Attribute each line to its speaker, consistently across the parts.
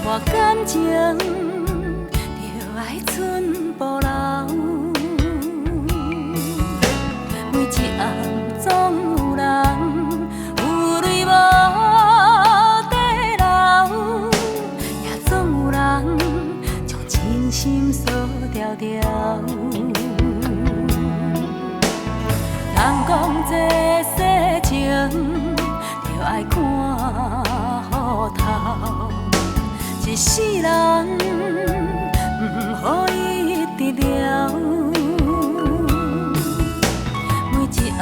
Speaker 1: 我感情就爱寸步留，每一暗总有人有泪无地流，也总有人将真心锁条条。人讲这世情就爱看好头。一世人，不予伊得了。每一暗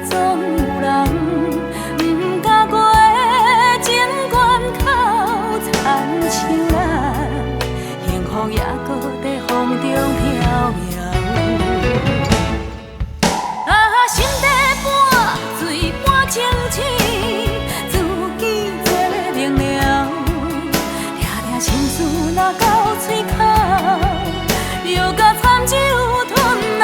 Speaker 1: 总有人，不敢过情关口，亲像咱幸福也搁在风中飘渺。心底半水半清醒，自己做明了。情绪若到嘴口，又甲惨酒吞落。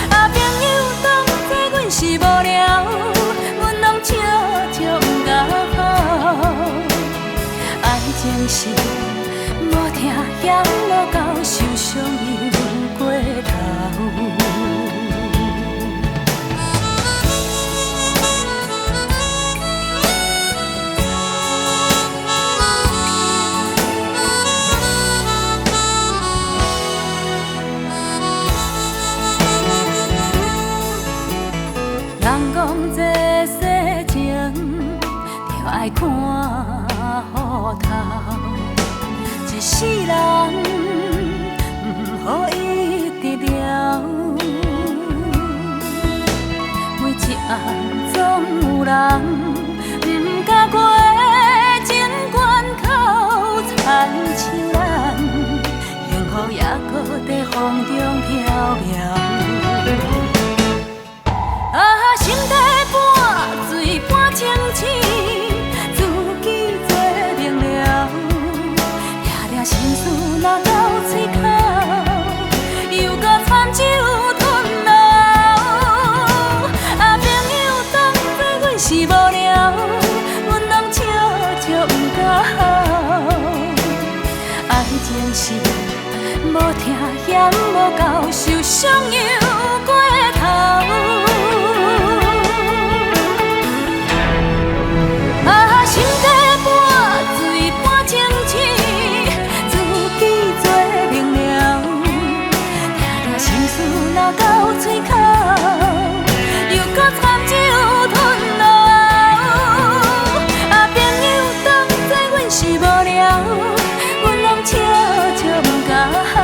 Speaker 1: 朋友当作阮是无聊，阮拢笑笑不甲好。爱情是无听嫌无够，受伤又过头。人讲这世情就爱看好头，一世人不予伊得了。每一暗总有人不敢过情关口，亲像咱幸福也搁在风中飘渺。心底半水半清醒，自己做明了。抓心事若到嘴口，又甲惨酒吞落。朋友当作阮是无聊，阮拢笑笑不甲好。爱情是无听嫌无够，受伤又过头。心底半水半清醒，自己做明了。抓心事若到嘴口，又甲惨酒吞落。朋友当作阮是无聊，阮拢笑笑不甲好。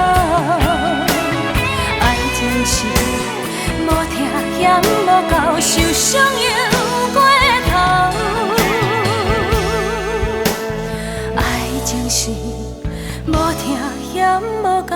Speaker 1: 爱情是无听嫌无够，受伤又过头。是无听嫌无够。